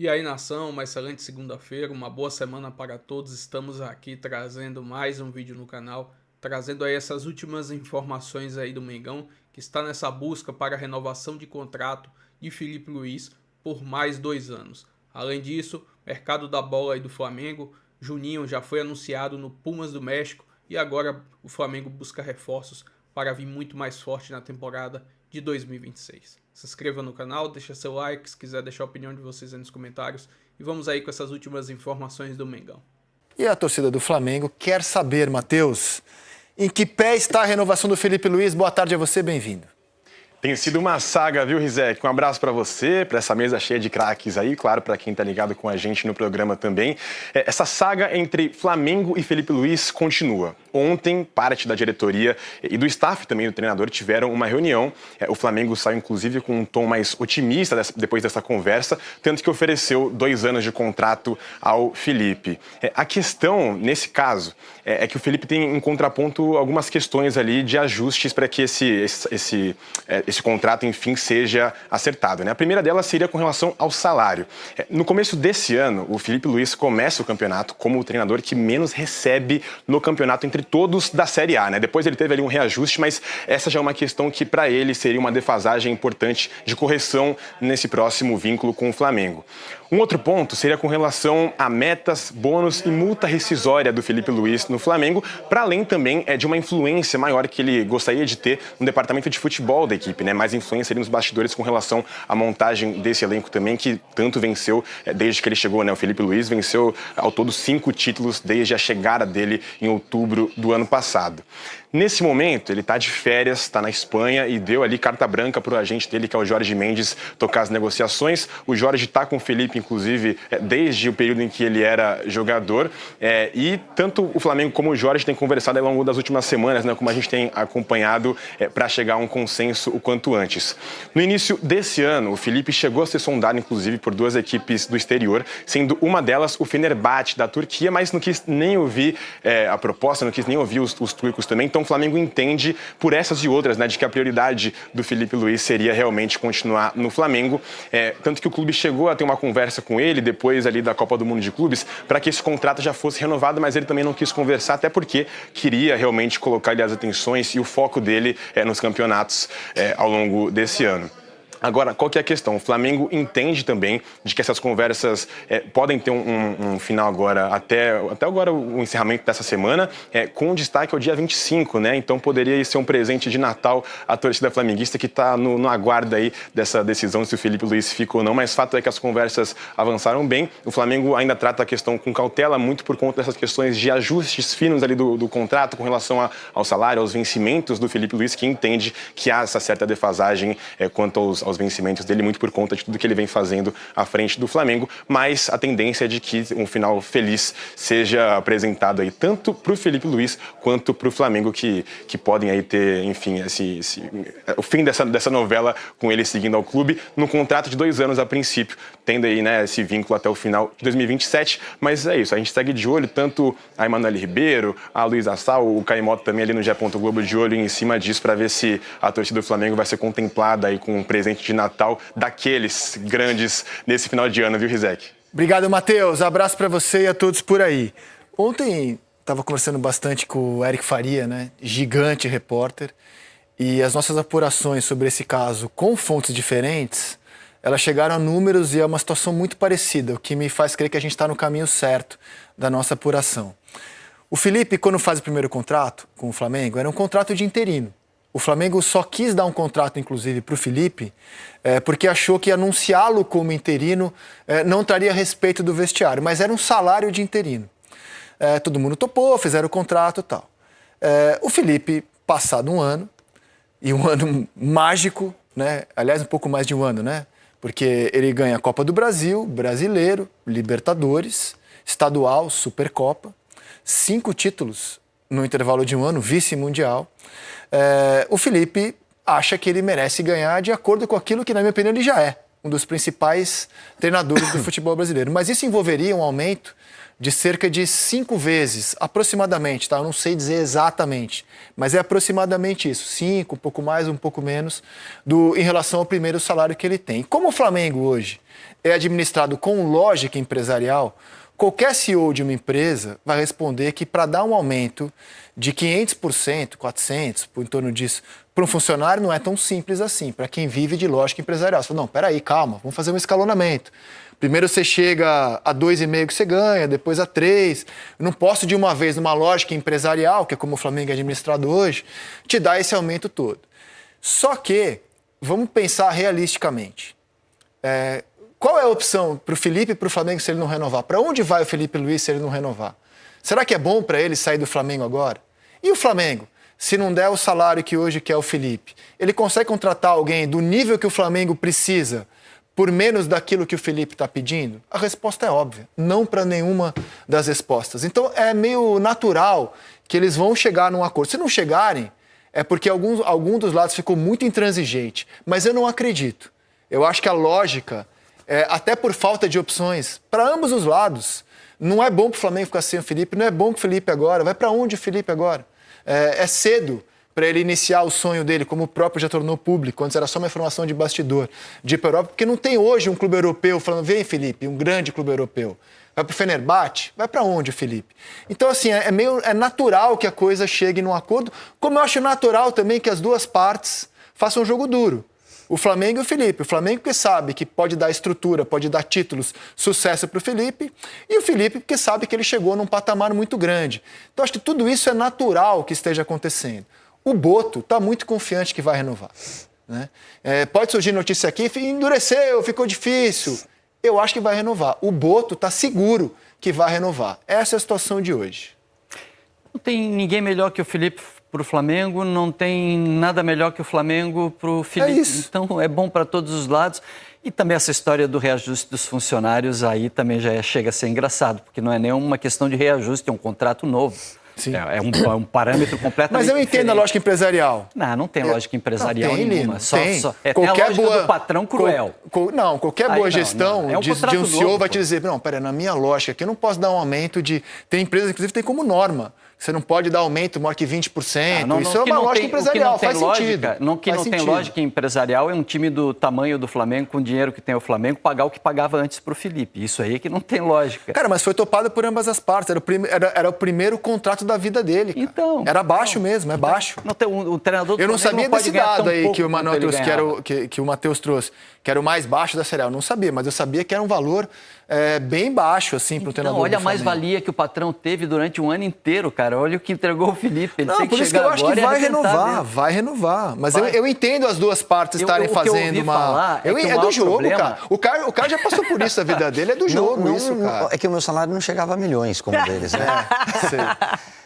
E aí, nação, uma excelente segunda-feira, uma boa semana para todos. Estamos aqui trazendo mais um vídeo no canal, trazendo aí essas últimas informações aí do Mengão, que está nessa busca para a renovação de contrato de Filipe Luís por mais 2 anos. Além disso, mercado da bola aí do Flamengo, Juninho já foi anunciado no Pumas do México e agora o Flamengo busca reforços para vir muito mais forte na temporada de 2026. Se inscreva no canal, deixa seu like, se quiser deixar a opinião de vocês aí nos comentários. E vamos aí com essas últimas informações do Mengão. E a torcida do Flamengo quer saber, Matheus, em que pé está a renovação do Filipe Luís? Boa tarde a você, bem-vindo. Tem sido uma saga, viu, Rizek? Um abraço para você, para essa mesa cheia de craques aí, claro, para quem tá ligado com a gente no programa também. Essa saga entre Flamengo e Filipe Luís continua. Ontem, parte da diretoria e do staff também do treinador tiveram uma reunião. O Flamengo saiu, inclusive, com um tom mais otimista depois dessa conversa, tanto que ofereceu 2 anos de contrato ao Filipe. A questão, nesse caso, é que o Filipe tem em contraponto algumas questões ali de ajustes para que esse contrato, enfim, seja acertado, né? A primeira delas seria com relação ao salário. No começo desse ano, o Filipe Luís começa o campeonato como o treinador que menos recebe no campeonato entre todos da Série A, né? Depois ele teve ali um reajuste, mas essa já é uma questão que para ele seria uma defasagem importante de correção nesse próximo vínculo com o Flamengo. Um outro ponto seria com relação a metas, bônus e multa rescisória do Filipe Luís no Flamengo, para além também de uma influência maior que ele gostaria de ter no departamento de futebol da equipe, né? Mais influência ali nos bastidores com relação à montagem desse elenco também, que tanto venceu desde que ele chegou, né? O Filipe Luís venceu ao todo 5 títulos desde a chegada dele em outubro do ano passado. Nesse momento, ele está de férias, está na Espanha e deu ali carta branca para o agente dele, que é o Jorge Mendes, tocar as negociações. O Jorge está com o Filipe, inclusive, desde o período em que ele era jogador. E tanto o Flamengo como o Jorge têm conversado ao longo das últimas semanas, né, como a gente tem acompanhado, para chegar a um consenso o quanto antes. No início desse ano, o Filipe chegou a ser sondado, inclusive, por 2 equipes do exterior, sendo uma delas o Fenerbahçe, da Turquia, mas não quis nem ouvir a proposta, não quis nem ouvir os turcos também. Então, o Flamengo entende, por essas e outras, né, de que a prioridade do Filipe Luís seria realmente continuar no Flamengo. Tanto que o clube chegou a ter uma conversa com ele, depois ali da Copa do Mundo de Clubes, para que esse contrato já fosse renovado, mas ele também não quis conversar, até porque queria realmente colocar ali as atenções e o foco dele nos campeonatos ao longo desse ano. Agora, qual que é a questão? O Flamengo entende também de que essas conversas podem ter um final agora, até agora o encerramento dessa semana, com destaque ao dia 25, né? Então poderia ser um presente de Natal à torcida flamenguista que está no aguardo aí dessa decisão se o Filipe Luís fica ou não, mas fato é que as conversas avançaram bem. O Flamengo ainda trata a questão com cautela, muito por conta dessas questões de ajustes finos ali do contrato com relação ao salário, aos vencimentos do Filipe Luís, que entende que há essa certa defasagem quanto aos vencimentos dele, muito por conta de tudo que ele vem fazendo à frente do Flamengo, mas a tendência é de que um final feliz seja apresentado aí tanto para o Filipe Luís quanto para o Flamengo, que podem aí ter, enfim, o fim dessa novela com ele seguindo ao clube, num contrato de 2 anos a princípio, tendo aí, né, esse vínculo até o final de 2027, mas é isso, a gente segue de olho tanto a Emanuele Ribeiro, a Luísa Sal, o Caimoto também ali no GE. Globo de olho em cima disso para ver se a torcida do Flamengo vai ser contemplada aí com um presente de Natal daqueles grandes nesse final de ano, viu, Rizek? Obrigado, Matheus. Abraço para você e a todos por aí. Ontem estava conversando bastante com o Eric Faria, né? Gigante repórter, e as nossas apurações sobre esse caso com fontes diferentes, elas chegaram a números e é uma situação muito parecida, o que me faz crer que a gente está no caminho certo da nossa apuração. O Filipe, quando faz o primeiro contrato com o Flamengo, era um contrato de interino. O Flamengo só quis dar um contrato, inclusive, para o Filipe, porque achou que anunciá-lo como interino não traria respeito do vestiário, mas era um salário de interino. Todo mundo topou, fizeram o contrato e tal. O Filipe, passado um ano, e um ano mágico, né? Aliás, um pouco mais de um ano, né? Porque ele ganha a Copa do Brasil, Brasileiro, Libertadores, Estadual, Supercopa, 5 títulos no intervalo de um ano, vice-mundial. O Filipe acha que ele merece ganhar de acordo com aquilo que, na minha opinião, ele já é. Um dos principais treinadores do futebol brasileiro. Mas isso envolveria um aumento de cerca de 5 vezes, aproximadamente, tá? Eu não sei dizer exatamente, mas é aproximadamente isso, 5, um pouco mais, um pouco menos, em relação ao primeiro salário que ele tem. Como o Flamengo hoje é administrado com lógica empresarial, qualquer CEO de uma empresa vai responder que para dar um aumento de 500%, 400%, em torno disso, para um funcionário não é tão simples assim, para quem vive de lógica empresarial. Você fala, não, peraí, calma, vamos fazer um escalonamento. Primeiro você chega a 2,5 que você ganha, depois a 3. Eu não posso de uma vez, numa lógica empresarial, que é como o Flamengo é administrado hoje, te dar esse aumento todo. Só que, vamos pensar realisticamente. Qual é a opção para o Felipe e para o Flamengo se ele não renovar? Para onde vai o Felipe Luiz se ele não renovar? Será que é bom para ele sair do Flamengo agora? E o Flamengo? Se não der o salário que hoje quer o Felipe, ele consegue contratar alguém do nível que o Flamengo precisa por menos daquilo que o Felipe está pedindo? A resposta é óbvia. Não para nenhuma das respostas. Então é meio natural que eles vão chegar num acordo. Se não chegarem, é porque algum dos lados ficou muito intransigente. Mas eu não acredito. Eu acho que a lógica, até por falta de opções, para ambos os lados. Não é bom para o Flamengo ficar sem o Felipe, não é bom para o Felipe agora. Vai para onde o Felipe agora? É cedo para ele iniciar o sonho dele, como o próprio já tornou público, antes era só uma informação de bastidor, de ir para a Europa, porque não tem hoje um clube europeu falando, vem Felipe, um grande clube europeu. Vai para o Fenerbahçe? Vai para onde o Felipe? Então, assim, é natural que a coisa chegue num acordo, como eu acho natural também que as duas partes façam um jogo duro. O Flamengo e o Felipe. O Flamengo que sabe que pode dar estrutura, pode dar títulos, sucesso para o Felipe. E o Felipe que sabe que ele chegou num patamar muito grande. Então, acho que tudo isso é natural que esteja acontecendo. O Boto está muito confiante que vai renovar. Né? Pode surgir notícia aqui, endureceu, ficou difícil. Eu acho que vai renovar. O Boto está seguro que vai renovar. Essa é a situação de hoje. Não tem ninguém melhor que o Felipe para o Flamengo, não tem nada melhor que o Flamengo para o Felipe. Então é bom para todos os lados. E também essa história do reajuste dos funcionários aí também já chega a ser engraçado, porque não é nenhuma questão de reajuste, é um contrato novo. Sim. É um parâmetro completamente Mas eu entendo diferente. A lógica empresarial. Não tem lógica empresarial nenhuma. Tem. Tem a lógica do patrão cruel. Qualquer boa gestão de um CEO vai te dizer, não, peraí, na minha lógica aqui eu não posso dar um aumento de... Tem empresas, inclusive, tem como norma. Você não pode dar aumento maior que 20%. Isso é uma lógica empresarial, faz sentido. O que não tem lógica empresarial é um time do tamanho do Flamengo, com o dinheiro que tem o Flamengo, pagar o que pagava antes para o Felipe. Isso aí é que não tem lógica. Cara, mas foi topado por ambas as partes. Era o primeiro contrato da vida dele. Cara. Então. Era baixo mesmo, é baixo. O treinador do Eu não sabia desse dado aí que o Manuel trouxe, que o Matheus trouxe, que era o mais baixo da Série A. Eu não sabia, mas eu sabia que era um valor bem baixo, assim, para o treinador. Olha a mais-valia que o patrão teve durante um ano inteiro, cara. Olha o que entregou o Felipe. Ele tem por isso que eu acho que vai renovar. Mas eu entendo as duas partes estarem fazendo uma... É do jogo, problema... cara. O cara já passou por isso a vida dele, é do jogo isso, cara. É que o meu salário não chegava a milhões como o deles, né? Sei.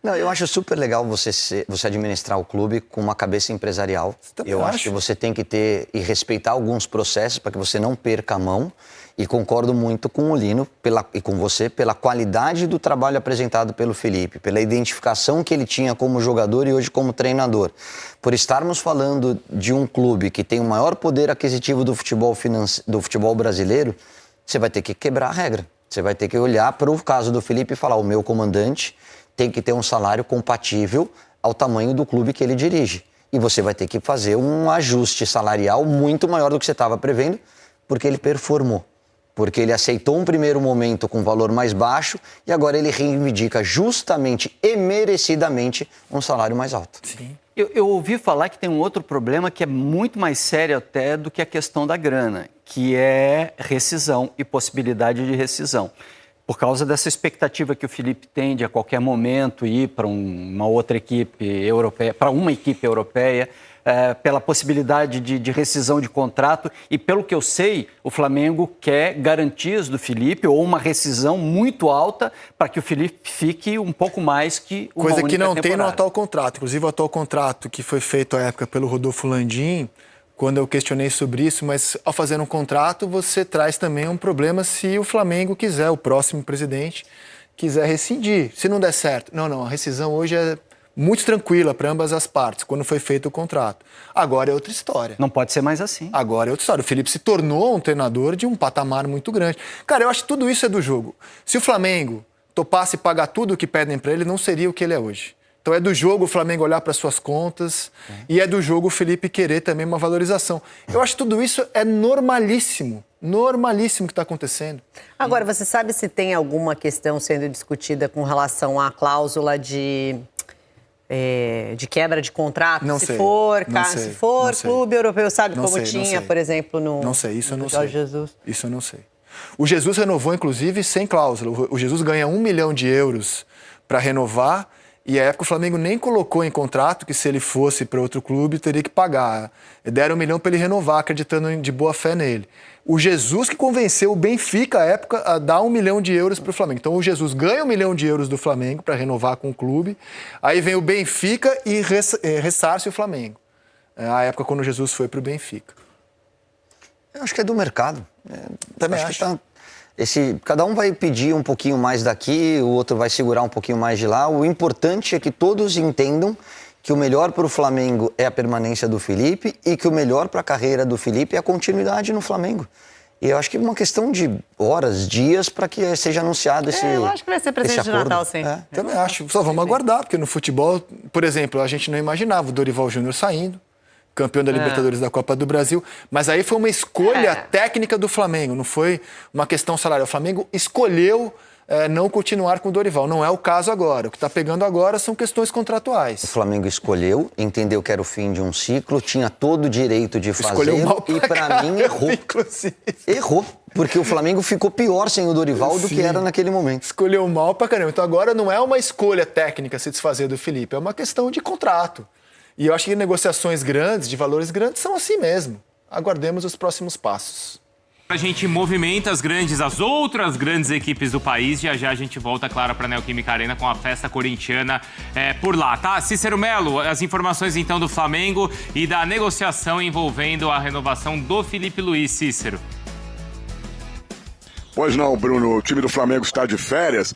Não, eu acho super legal você administrar o clube com uma cabeça empresarial. Eu acho que você tem que ter e respeitar alguns processos para que você não perca a mão. E concordo muito com o Lino e com você pela qualidade do trabalho apresentado pelo Felipe, pela identificação que ele tinha como jogador e hoje como treinador. Por estarmos falando de um clube que tem o maior poder aquisitivo do futebol brasileiro, você vai ter que quebrar a regra. Você vai ter que olhar para o caso do Felipe e falar, o meu comandante tem que ter um salário compatível ao tamanho do clube que ele dirige. E você vai ter que fazer um ajuste salarial muito maior do que você estava prevendo, porque ele performou. Porque ele aceitou um primeiro momento com valor mais baixo e agora ele reivindica justamente e merecidamente um salário mais alto. Sim. Eu ouvi falar que tem um outro problema que é muito mais sério até do que a questão da grana, que é rescisão e possibilidade de rescisão. Por causa dessa expectativa que o Felipe tem de a qualquer momento ir para uma outra equipe europeia, para uma equipe europeia, pela possibilidade de rescisão de contrato e, pelo que eu sei, o Flamengo quer garantias do Felipe ou uma rescisão muito alta para que o Felipe fique um pouco mais que uma coisa única que não temporada. tem no atual contrato. Inclusive, o atual contrato que foi feito à época pelo Rodolfo Landim, quando eu questionei sobre isso, mas ao fazer um contrato, você traz também um problema se o Flamengo quiser, o próximo presidente, quiser rescindir. Se não der certo. Não, a rescisão hoje é muito tranquila para ambas as partes, quando foi feito o contrato. Agora é outra história. Não pode ser mais assim. Agora é outra história. O Felipe se tornou um treinador de um patamar muito grande. Cara, eu acho que tudo isso é do jogo. Se o Flamengo topasse pagar tudo o que pedem para ele, não seria o que ele é hoje. Então é do jogo o Flamengo olhar para suas contas e é do jogo o Felipe querer também uma valorização. Eu acho que tudo isso é normalíssimo que está acontecendo. Agora, você sabe se tem alguma questão sendo discutida com relação à cláusula de quebra de contrato? Não se sei, for, não se sei, for não sei. clube europeu, sabe Não como sei, não tinha, sei. por exemplo, no Não sei, isso eu não Jorge sei. Jesus? Isso eu não sei. O Jesus renovou, inclusive, sem cláusula. O Jesus ganha 1 milhão de euros para renovar e, à época, o Flamengo nem colocou em contrato que, se ele fosse para outro clube, teria que pagar. Deram 1 milhão para ele renovar, acreditando de boa fé nele. O Jesus que convenceu o Benfica, à época, a dar 1 milhão de euros para o Flamengo. Então, o Jesus ganha 1 milhão de euros do Flamengo para renovar com o clube. Aí vem o Benfica e ressarce o Flamengo. À época, quando o Jesus foi para o Benfica. Eu acho que é do mercado. Também acho. Cada um vai pedir um pouquinho mais daqui, o outro vai segurar um pouquinho mais de lá. O importante é que todos entendam que o melhor para o Flamengo é a permanência do Felipe e que o melhor para a carreira do Felipe é a continuidade no Flamengo. E eu acho que é uma questão de horas, dias, para que seja anunciado esse acordo. Eu acho que vai ser presente de Natal, sim. Também acho. Só vamos aguardar, porque no futebol, por exemplo, a gente não imaginava o Dorival Júnior saindo, campeão da Libertadores da Copa do Brasil, mas aí foi uma escolha técnica do Flamengo, não foi uma questão salarial. O Flamengo escolheu não continuar com o Dorival. Não é o caso agora. O que está pegando agora são questões contratuais. O Flamengo escolheu, entendeu que era o fim de um ciclo, tinha todo o direito de fazer e, para mim, errou. Inclusive. Errou, porque o Flamengo ficou pior sem o Dorival do que era naquele momento. Escolheu mal pra caramba. Então agora não é uma escolha técnica se desfazer do Felipe, é uma questão de contrato. E eu acho que negociações grandes, de valores grandes, são assim mesmo. Aguardemos os próximos passos. A gente movimenta as outras grandes equipes do país. Já já a gente volta, claro, para a Neoquímica Arena com a festa corintiana por lá, tá? Cícero Melo, as informações então do Flamengo e da negociação envolvendo a renovação do Felipe Luiz. Cícero. Pois não, Bruno, o time do Flamengo está de férias,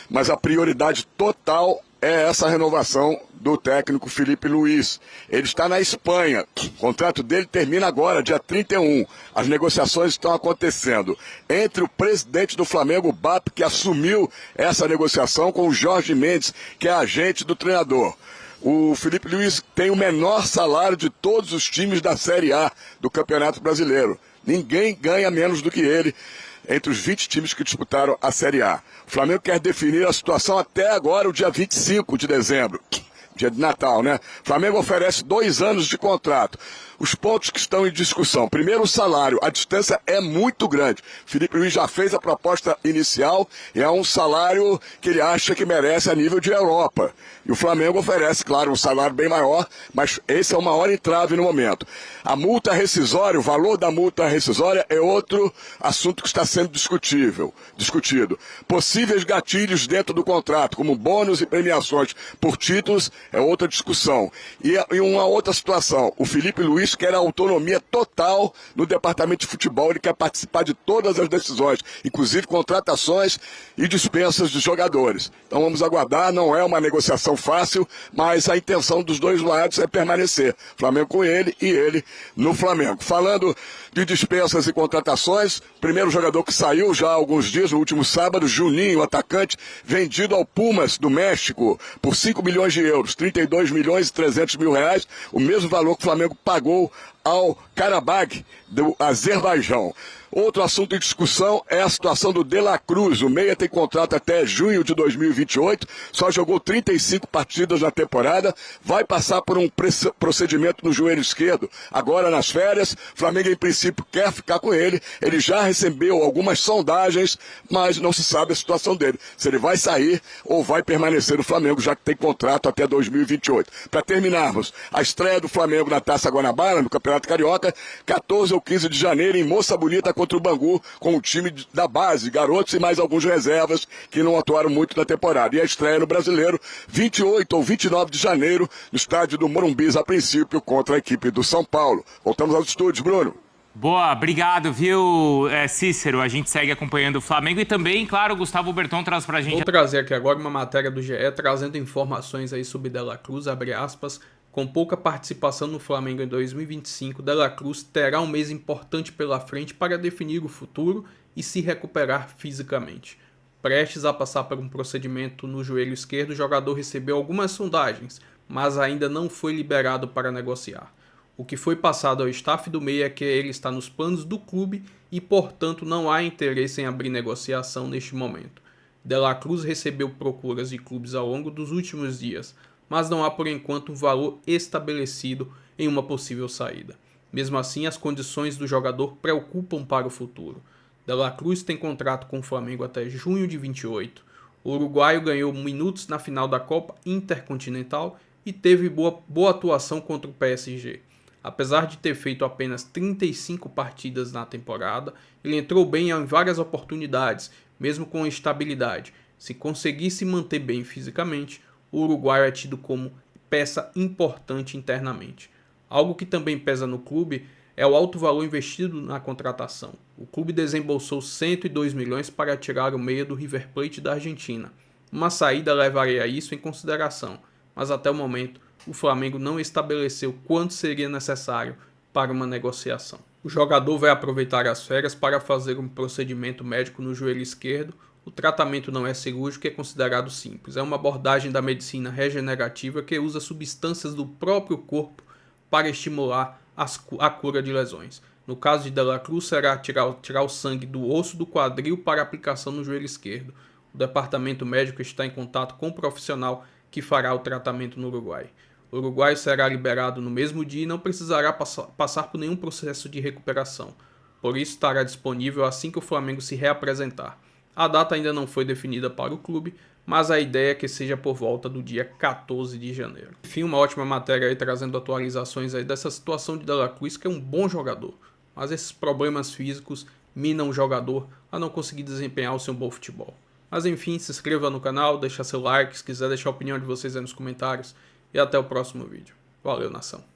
mas a prioridade total é essa renovação do técnico Felipe Luiz. Ele está na Espanha. O contrato dele termina agora, dia 31. As negociações estão acontecendo entre o presidente do Flamengo, o BAP, que assumiu essa negociação, com o Jorge Mendes, que é agente do treinador. O Felipe Luiz tem o menor salário de todos os times da Série A do Campeonato Brasileiro. Ninguém ganha menos do que ele entre os 20 times que disputaram a Série A. O Flamengo quer definir a situação até agora, o dia 25 de dezembro. Dia de Natal, né? O Flamengo oferece 2 anos de contrato. Os pontos que estão em discussão. Primeiro, o salário. A distância é muito grande. Felipe Luiz já fez a proposta inicial e é um salário que ele acha que merece a nível de Europa. E o Flamengo oferece, claro, um salário bem maior, mas esse é o maior entrave no momento. A multa rescisória, o valor da multa rescisória é outro assunto que está sendo discutido. Possíveis gatilhos dentro do contrato, como bônus e premiações por títulos, é outra discussão. E uma outra situação, o Felipe Luiz quer a autonomia total no departamento de futebol, ele quer participar de todas as decisões, inclusive contratações e dispensas de jogadores. Então vamos aguardar, não é uma negociação fácil, mas a intenção dos dois lados é permanecer. Flamengo com ele e ele no Flamengo. Falando de dispensas e contratações, o primeiro jogador que saiu já há alguns dias, no último sábado, Juninho, o atacante, vendido ao Pumas do México por 5 milhões de euros, 32 milhões e 300 mil reais, o mesmo valor que o Flamengo pagou ao Karabag do Azerbaijão. Outro assunto em discussão é a situação do De La Cruz. O meia tem contrato até junho de 2028, só jogou 35 partidas na temporada, vai passar por um procedimento no joelho esquerdo agora nas férias. O Flamengo, em princípio, quer ficar com ele. Ele já recebeu algumas sondagens, mas não se sabe a situação dele, se ele vai sair ou vai permanecer no Flamengo, já que tem contrato até 2028. Para terminarmos, a estreia do Flamengo na Taça Guanabara, no Campeonato Carioca, 14 ou 15 de janeiro, em Moça Bonita, contra o Bangu, com o time da base, garotos e mais alguns reservas que não atuaram muito na temporada. E a estreia no Brasileiro, 28 ou 29 de janeiro, no estádio do Morumbis, a princípio, contra a equipe do São Paulo. Voltamos aos estúdios, Bruno. Boa, obrigado, viu, Cícero? A gente segue acompanhando o Flamengo e também, claro, o Gustavo Berton traz pra gente... Vou trazer aqui agora uma matéria do GE, trazendo informações aí sobre De La Cruz, abre aspas. Com pouca participação no Flamengo em 2025, De La Cruz terá um mês importante pela frente para definir o futuro e se recuperar fisicamente. Prestes a passar por um procedimento no joelho esquerdo, o jogador recebeu algumas sondagens, mas ainda não foi liberado para negociar. O que foi passado ao staff do meia é que ele está nos planos do clube e, portanto, não há interesse em abrir negociação neste momento. De La Cruz recebeu procuras de clubes ao longo dos últimos dias, mas não há por enquanto um valor estabelecido em uma possível saída. Mesmo assim, as condições do jogador preocupam para o futuro. De La Cruz tem contrato com o Flamengo até junho de 28. O uruguaio ganhou minutos na final da Copa Intercontinental e teve boa atuação contra o PSG. Apesar de ter feito apenas 35 partidas na temporada, ele entrou bem em várias oportunidades, mesmo com estabilidade. Se conseguisse manter bem fisicamente, o uruguaio é tido como peça importante internamente. Algo que também pesa no clube é o alto valor investido na contratação. O clube desembolsou 102 milhões para tirar o meia do River Plate da Argentina. Uma saída levaria isso em consideração, mas até o momento o Flamengo não estabeleceu quanto seria necessário para uma negociação. O jogador vai aproveitar as férias para fazer um procedimento médico no joelho esquerdo. O tratamento não é cirúrgico e é considerado simples. É uma abordagem da medicina regenerativa que usa substâncias do próprio corpo para estimular a cura de lesões. No caso de De La Cruz, será tirar o sangue do osso do quadril para aplicação no joelho esquerdo. O departamento médico está em contato com o profissional que fará o tratamento no Uruguai. O uruguaio será liberado no mesmo dia e não precisará passar por nenhum processo de recuperação. Por isso estará disponível assim que o Flamengo se reapresentar. A data ainda não foi definida para o clube, mas a ideia é que seja por volta do dia 14 de janeiro. Enfim, uma ótima matéria aí trazendo atualizações aí dessa situação de De La Cruz, que é um bom jogador, mas esses problemas físicos minam o jogador a não conseguir desempenhar o seu bom futebol. Mas enfim, se inscreva no canal, deixa seu like, se quiser deixar a opinião de vocês aí nos comentários, e até o próximo vídeo. Valeu, nação!